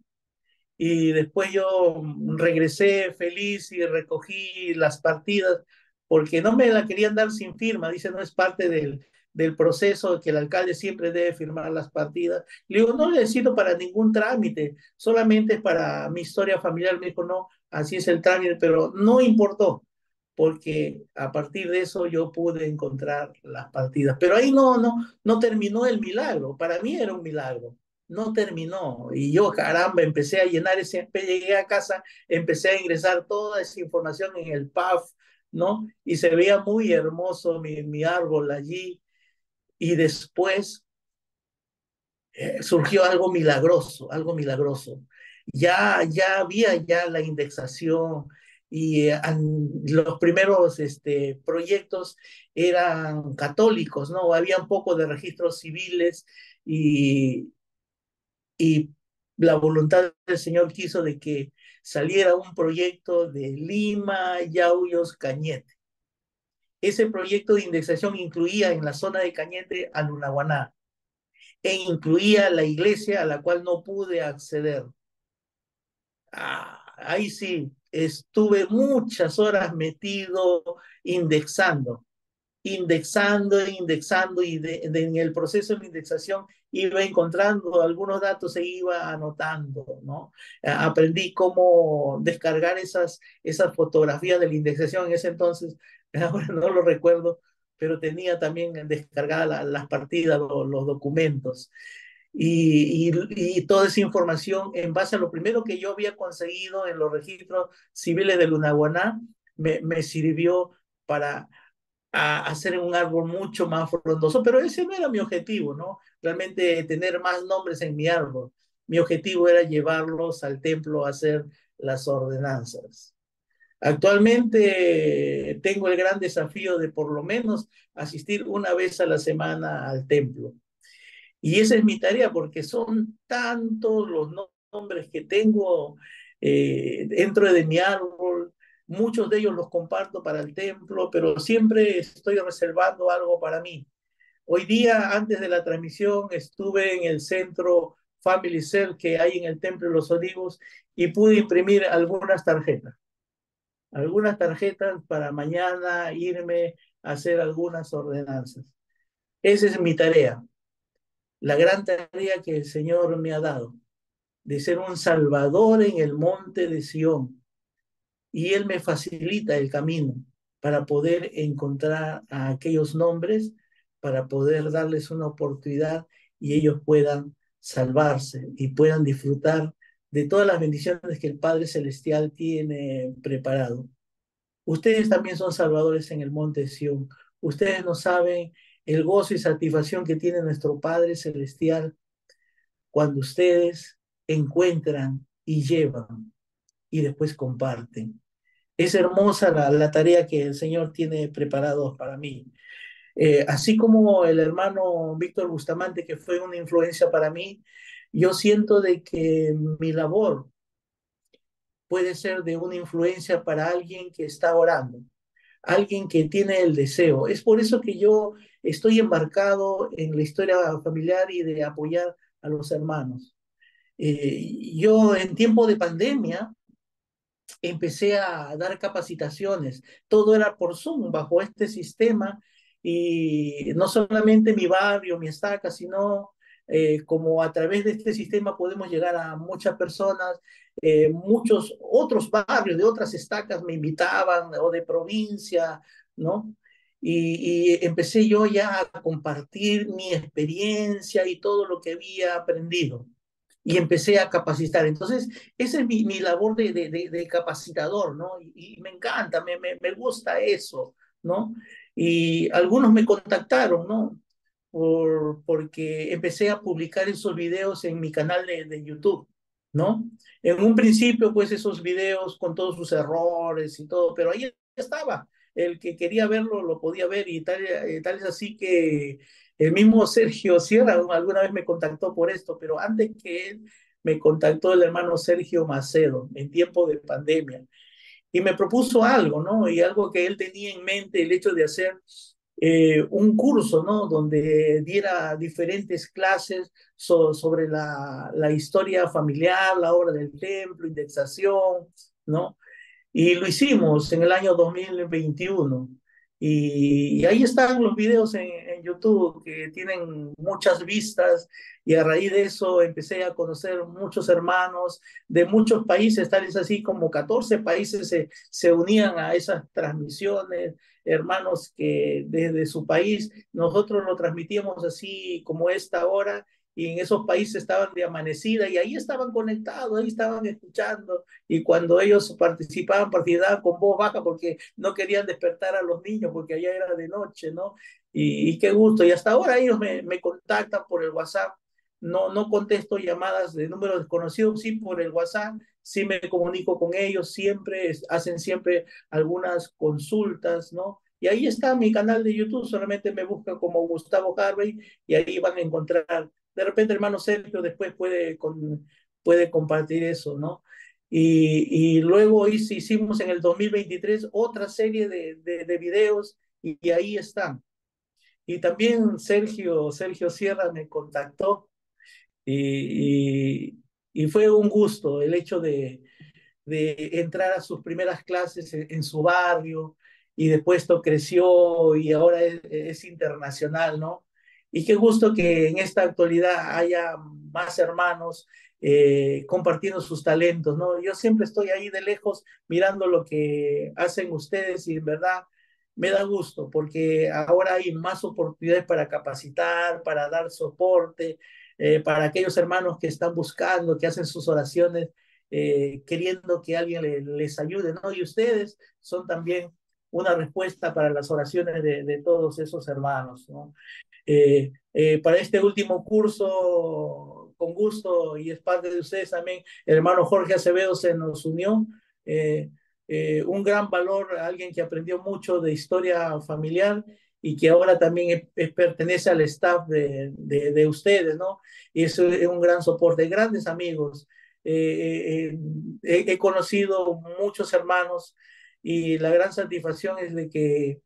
Y después yo regresé feliz y recogí las partidas porque no me la querían dar sin firma. Dice, no es parte del proceso que el alcalde siempre debe firmar las partidas. Le digo, no necesito para ningún trámite, solamente para mi historia familiar. Me dijo, no, así es el trámite, pero no importó porque a partir de eso yo pude encontrar las partidas. Pero ahí no terminó el milagro. Para mí era un milagro, no terminó. Y yo, caramba, empecé a llenar llegué a casa, empecé a ingresar toda esa información en el PAF, ¿no? Y se veía muy hermoso mi árbol allí. Y después surgió algo milagroso, algo milagroso. Ya había ya la indexación y los primeros proyectos eran católicos, ¿no? Había un poco de registros civiles y, y la voluntad del Señor quiso de que saliera un proyecto de Lima, Yauyos, Cañete. Ese proyecto de indexación incluía en la zona de Cañete a Lunahuaná e incluía la iglesia a la cual no pude acceder. Ahí sí, estuve muchas horas metido indexando, indexando y en el proceso de indexación iba encontrando algunos datos e iba anotando, ¿no? Aprendí cómo descargar esas fotografías de la indexación en ese entonces, ahora no lo recuerdo, pero tenía también descargadas las partidas, los documentos. Y toda esa información en base a lo primero que yo había conseguido en los registros civiles de Lunahuaná me sirvió para hacer un árbol mucho más frondoso, pero ese no era mi objetivo, ¿no? Realmente tener más nombres en mi árbol. Mi objetivo era llevarlos al templo a hacer las ordenanzas. Actualmente tengo el gran desafío de por lo menos asistir una vez a la semana al templo. Y esa es mi tarea porque son tantos los nombres que tengo dentro de mi árbol. Muchos de ellos los comparto para el templo, pero siempre estoy reservando algo para mí. Hoy día, antes de la transmisión, estuve en el centro Family Cell que hay en el Templo de los Olivos y pude imprimir algunas tarjetas para mañana irme a hacer algunas ordenanzas. Esa es mi tarea, la gran tarea que el Señor me ha dado, de ser un salvador en el monte de Sión. Y Él me facilita el camino para poder encontrar a aquellos nombres, para poder darles una oportunidad y ellos puedan salvarse y puedan disfrutar de todas las bendiciones que el Padre Celestial tiene preparado. Ustedes también son salvadores en el monte de Sión. Ustedes no saben el gozo y satisfacción que tiene nuestro Padre Celestial cuando ustedes encuentran y llevan y después comparten. Es hermosa la tarea que el Señor tiene preparado para mí. Así como el hermano Víctor Bustamante, que fue una influencia para mí, yo siento de que mi labor puede ser de una influencia para alguien que está orando, alguien que tiene el deseo. Es por eso que yo estoy embarcado en la historia familiar y de apoyar a los hermanos. Yo en tiempo de pandemia empecé a dar capacitaciones. Todo era por Zoom, bajo este sistema, y no solamente mi barrio, mi estaca, sino como a través de este sistema podemos llegar a muchas personas, muchos otros barrios de otras estacas me invitaban, o de provincia, ¿no? Y empecé yo ya a compartir mi experiencia y todo lo que había aprendido. Y empecé a capacitar. Entonces, esa es mi labor de capacitador, ¿no? Y me encanta, me gusta eso, ¿no? Y algunos me contactaron, ¿no? Porque empecé a publicar esos videos en mi canal de YouTube, ¿no? En un principio, pues esos videos con todos sus errores y todo, pero ahí estaba. El que quería verlo lo podía ver y tal es así que el mismo Sergio Sierra alguna vez me contactó por esto, pero antes que él me contactó el hermano Sergio Macedo en tiempo de pandemia y me propuso algo, ¿no? Y algo que él tenía en mente, el hecho de hacer un curso, ¿no? Donde diera diferentes clases sobre la historia familiar, la obra del templo, indexación, ¿no? Y lo hicimos en el año 2021. Y ahí están los videos en YouTube que tienen muchas vistas y a raíz de eso empecé a conocer muchos hermanos de muchos países, tales así como 14 países se unían a esas transmisiones, hermanos que desde su país nosotros lo transmitíamos así como esta hora y en esos países estaban de amanecida y ahí estaban conectados, ahí estaban escuchando y cuando ellos participaban con voz baja porque no querían despertar a los niños porque allá era de noche, ¿no? Y qué gusto. Y hasta ahora ellos me contactan por el WhatsApp. No contesto llamadas de números desconocidos, sí por el WhatsApp, sí me comunico con ellos, siempre hacen siempre algunas consultas, ¿no? Y ahí está mi canal de YouTube, solamente me busca como Gustavo Harvey y ahí van a encontrar. De repente, hermano Sergio, después puede compartir eso, ¿no? Y luego hicimos en el 2023 otra serie de videos y ahí están. Y también Sergio Sierra me contactó y fue un gusto el hecho de entrar a sus primeras clases en su barrio y después esto creció y ahora es internacional, ¿no? Y qué gusto que en esta actualidad haya más hermanos compartiendo sus talentos, ¿no? Yo siempre estoy ahí de lejos mirando lo que hacen ustedes y en verdad me da gusto porque ahora hay más oportunidades para capacitar, para dar soporte, para aquellos hermanos que están buscando, que hacen sus oraciones queriendo que alguien les ayude, ¿no? Y ustedes son también una respuesta para las oraciones de todos esos hermanos, ¿no? Para este último curso, con gusto, y es parte de ustedes también, el hermano Jorge Acevedo se nos unió. Un gran valor, alguien que aprendió mucho de historia familiar y que ahora también pertenece al staff de ustedes, ¿no? Y eso es un gran soporte, grandes amigos. He conocido muchos hermanos y la gran satisfacción es de que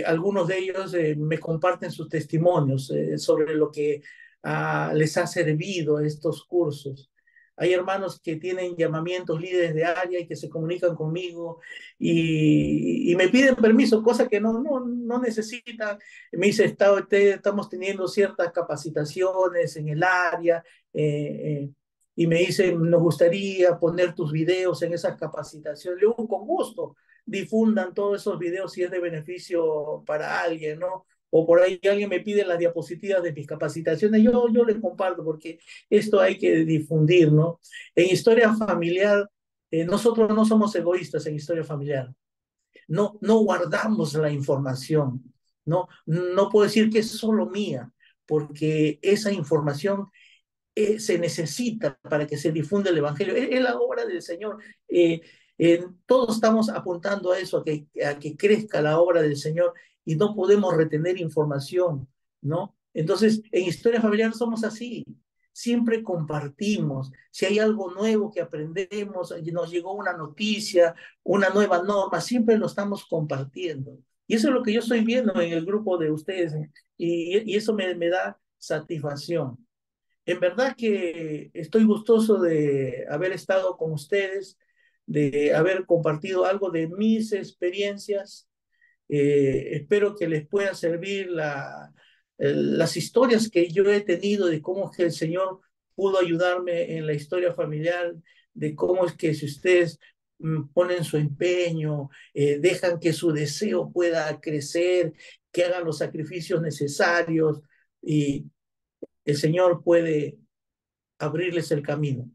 algunos de ellos me comparten sus testimonios sobre lo que les ha servido estos cursos. Hay hermanos que tienen llamamientos líderes de área y que se comunican conmigo y me piden permiso, cosa que no necesitan. Me dice, estamos teniendo ciertas capacitaciones en el área y me dicen, nos gustaría poner tus videos en esas capacitaciones. Le digo, con gusto difundan todos esos videos si es de beneficio para alguien, ¿no? O por ahí alguien me pide las diapositivas de mis capacitaciones, yo les comparto porque esto hay que difundir, ¿no? En historia familiar, nosotros no somos egoístas en historia familiar, no guardamos la información, no puedo decir que es solo mía, porque esa información se necesita para que se difunda el Evangelio. Es la obra del Señor. Todos estamos apuntando a eso, a que crezca la obra del Señor y no podemos retener información, ¿no? Entonces, en historia familiar somos así. Siempre compartimos. Si hay algo nuevo que aprendemos, nos llegó una noticia, una nueva norma, siempre lo estamos compartiendo. Y eso es lo que yo estoy viendo en el grupo de ustedes. Y eso me da satisfacción. En verdad que estoy gustoso de haber estado con ustedes, de haber compartido algo de mis experiencias. Espero que les pueda servir las historias que yo he tenido de cómo es que el Señor pudo ayudarme en la historia familiar, de cómo es que si ustedes ponen su empeño, dejan que su deseo pueda crecer, que hagan los sacrificios necesarios y el Señor puede abrirles el camino,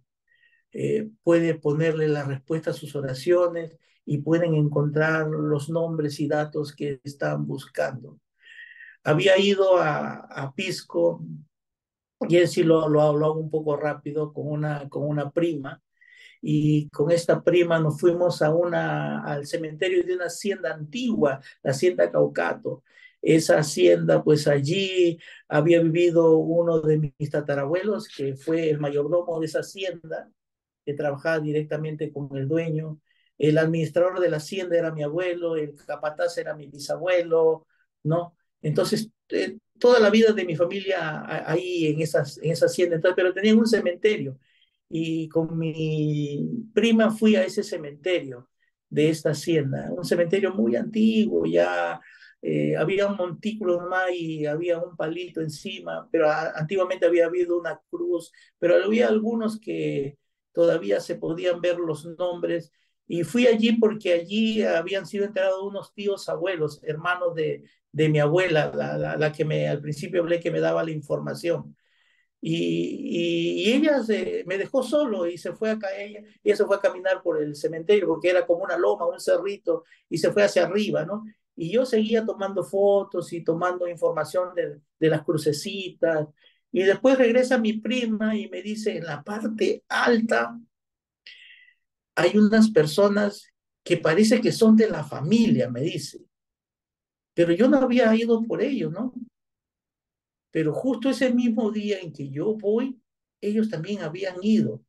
puede ponerle la respuesta a sus oraciones y pueden encontrar los nombres y datos que están buscando. Había ido a Pisco, y él sí lo hago un poco rápido, con una prima, y con esta prima nos fuimos al cementerio de una hacienda antigua, la hacienda Caucato. Esa hacienda, pues allí había vivido uno de mis tatarabuelos, que fue el mayordomo de esa hacienda, que trabajaba directamente con el dueño. El administrador de la hacienda era mi abuelo, el capataz era mi bisabuelo, ¿no? Entonces, toda la vida de mi familia ahí en esa hacienda, entonces, pero tenían un cementerio. Y con mi prima fui a ese cementerio de esta hacienda, un cementerio muy antiguo, ya había un montículo nomás y había un palito encima, pero antiguamente había habido una cruz, pero había algunos que todavía se podían ver los nombres. Y fui allí porque allí habían sido enterrados unos tíos abuelos, hermanos de mi abuela, la que al principio hablé que me daba la información. Y ella me dejó solo y ella se fue a caminar por el cementerio porque era como una loma, un cerrito, y se fue hacia arriba, ¿no? Y yo seguía tomando fotos y tomando información de las crucecitas. Y después regresa mi prima y me dice, en la parte alta hay unas personas que parece que son de la familia, me dice. Pero yo no había ido por ellos, ¿no? Pero justo ese mismo día en que yo voy, ellos también habían ido.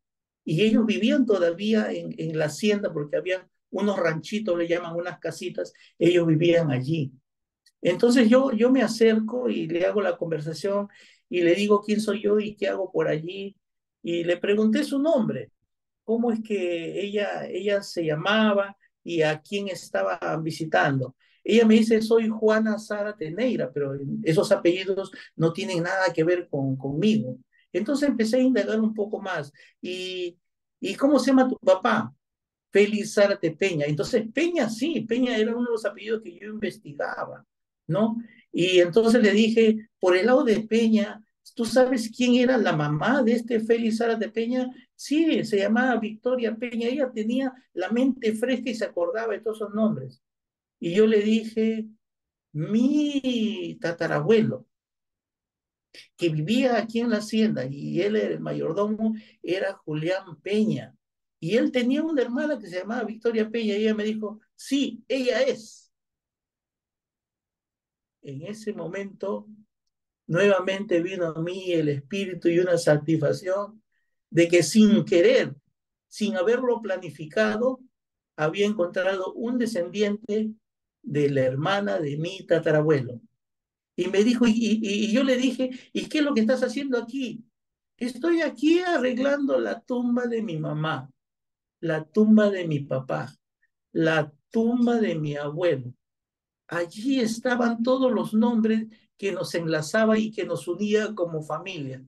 Y ellos vivían todavía en la hacienda porque habían unos ranchitos, le llaman unas casitas, ellos vivían allí. Entonces yo me acerco y le hago la conversación y le digo quién soy yo y qué hago por allí. Y le pregunté su nombre, cómo es que ella se llamaba y a quién estaba visitando. Ella me dice, soy Juana Sara Teneira, pero esos apellidos no tienen nada que ver conmigo. Entonces empecé a indagar un poco más. ¿Y cómo se llama tu papá? Félix Zárate Peña. Entonces, Peña sí, Peña era uno de los apellidos que yo investigaba, ¿no? Y entonces le dije, por el lado de Peña, ¿tú sabes quién era la mamá de este Félix Zárate Peña? Sí, se llamaba Victoria Peña. Ella tenía la mente fresca y se acordaba de todos esos nombres. Y yo le dije, mi tatarabuelo, que vivía aquí en la hacienda, y él era el mayordomo, era Julián Peña. Y él tenía una hermana que se llamaba Victoria Peña, y ella me dijo, sí, ella es. En ese momento, nuevamente vino a mí el espíritu y una satisfacción de que sin querer, sin haberlo planificado, había encontrado un descendiente de la hermana de mi tatarabuelo. Y me dijo, y yo le dije, ¿y qué es lo que estás haciendo aquí? Estoy aquí arreglando la tumba de mi mamá, la tumba de mi papá, la tumba de mi abuelo. Allí estaban todos los nombres que nos enlazaba y que nos unía como familia.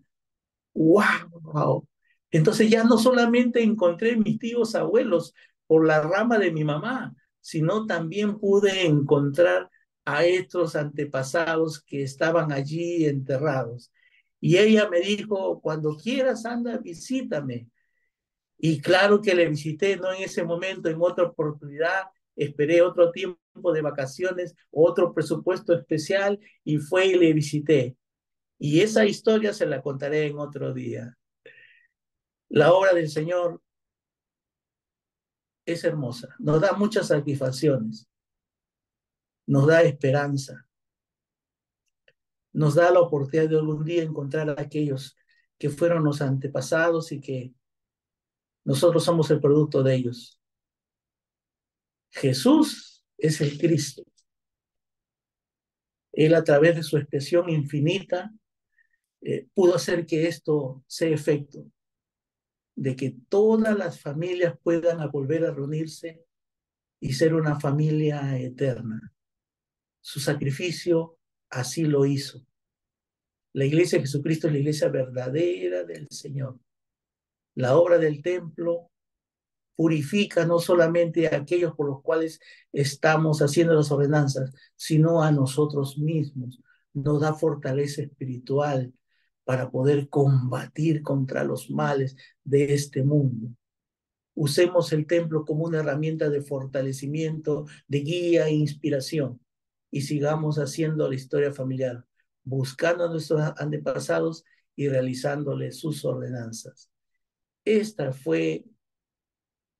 ¡Wow! Entonces ya no solamente encontré mis tíos abuelos por la rama de mi mamá, sino también pude encontrar a estos antepasados que estaban allí enterrados. Y ella me dijo, cuando quieras, anda, visítame. Y claro que le visité, no en ese momento, en otra oportunidad, esperé otro tiempo de vacaciones, otro presupuesto especial y fue y le visité. Y esa historia se la contaré en otro día. La obra del Señor es hermosa, nos da muchas satisfacciones, nos da esperanza, nos da la oportunidad de algún día encontrar a aquellos que fueron los antepasados y que nosotros somos el producto de ellos. Jesús es el Cristo. Él a través de su expresión infinita pudo hacer que esto sea efecto, de que todas las familias puedan volver a reunirse y ser una familia eterna. Su sacrificio así lo hizo. La iglesia de Jesucristo es la iglesia verdadera del Señor. La obra del templo purifica no solamente a aquellos por los cuales estamos haciendo las ordenanzas, sino a nosotros mismos. Nos da fortaleza espiritual para poder combatir contra los males de este mundo. Usemos el templo como una herramienta de fortalecimiento, de guía e inspiración, y sigamos haciendo la historia familiar, buscando a nuestros antepasados y realizándole sus ordenanzas. Esta fue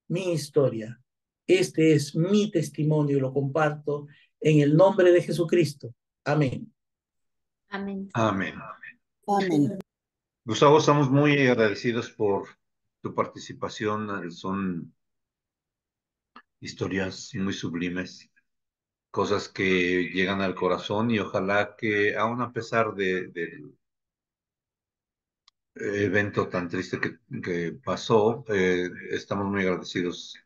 mi historia. Este es mi testimonio y lo comparto en el nombre de Jesucristo. Amén. Amén. Amén. Amén. Gustavo, estamos muy agradecidos por tu participación. Son historias muy sublimes, cosas que llegan al corazón y ojalá que, aun a pesar del evento tan triste que pasó, estamos muy agradecidos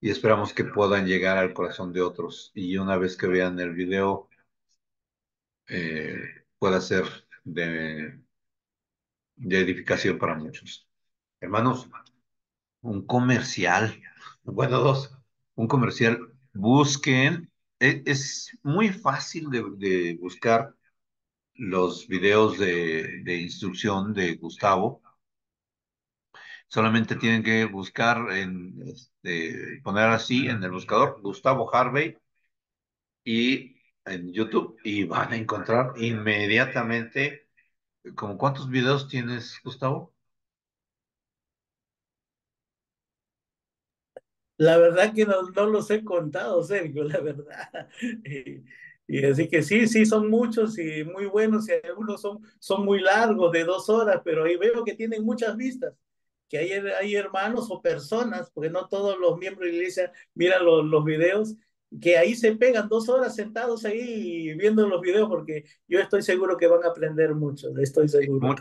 y esperamos que puedan llegar al corazón de otros y una vez que vean el video eh, pueda ser de, de edificación para muchos. Hermanos, un comercial, bueno, dos, un comercial, busquen, es muy fácil de buscar los videos de instrucción de Gustavo. Solamente tienen que buscar poner así en el buscador Gustavo Harvey y en YouTube y van a encontrar inmediatamente, ¿como cuántos videos tienes, Gustavo? La verdad que no los he contado, Sergio, la verdad. Y así que sí, sí, son muchos y muy buenos y algunos son muy largos, de 2 horas, pero ahí veo que tienen muchas vistas, que hay hermanos o personas, porque no todos los miembros de la iglesia miran los videos, que ahí se pegan 2 horas sentados ahí viendo los videos, porque yo estoy seguro que van a aprender mucho, estoy seguro.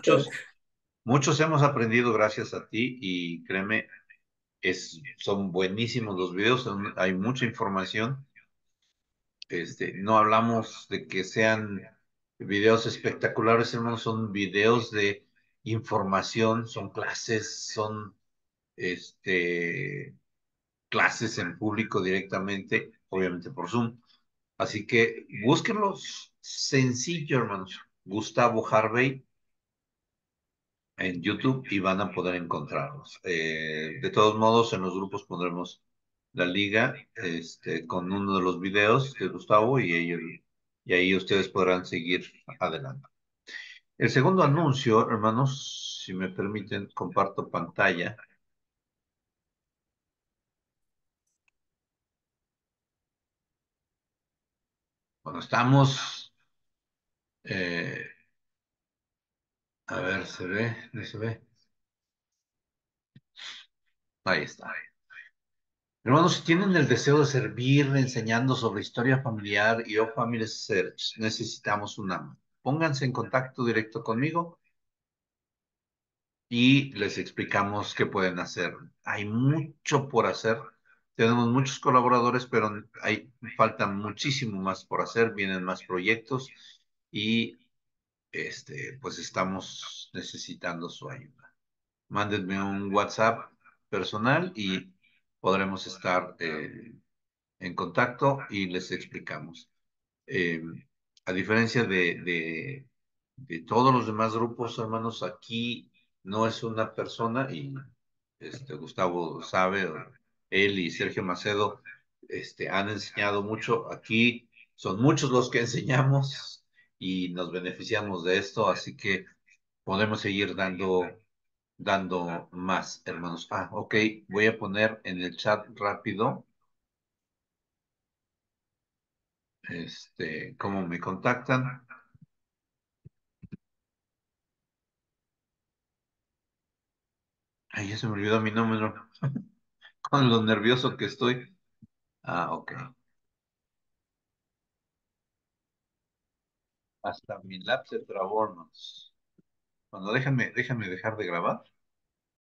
Muchos hemos aprendido gracias a ti y créeme, son buenísimos los videos, hay mucha información. No hablamos de que sean videos espectaculares, hermanos, son videos de información, son clases, son este, clases en público directamente, obviamente por Zoom. Así que búsquenlos sencillo, hermanos. Gustavo Harvey en YouTube y van a poder encontrarlos. De todos modos, en los grupos pondremos la liga con uno de los videos de Gustavo y ahí ustedes podrán seguir adelante. El segundo anuncio, hermanos, si me permiten, comparto pantalla. Cuando estamos, eh, a ver, ¿se ve? ¿No se ve? Ahí está. Hermanos, si tienen el deseo de servir enseñando sobre historia familiar y o Family Search, necesitamos una mano. Pónganse en contacto directo conmigo y les explicamos qué pueden hacer. Hay mucho por hacer. Tenemos muchos colaboradores, pero falta muchísimo más por hacer. Vienen más proyectos y pues estamos necesitando su ayuda. Mándenme un WhatsApp personal y podremos estar en contacto y les explicamos. Eh, a diferencia de todos los demás grupos, hermanos, aquí no es una persona y Gustavo sabe, él y Sergio Macedo han enseñado mucho. Aquí son muchos los que enseñamos y nos beneficiamos de esto, así que podemos seguir dando más, hermanos. Ok, voy a poner en el chat rápido cómo me contactan. Ay, ya se me olvidó mi número. Con lo nervioso que estoy. Ok. Hasta mi lap se trabó, hermanos. Bueno, déjame dejar de grabar.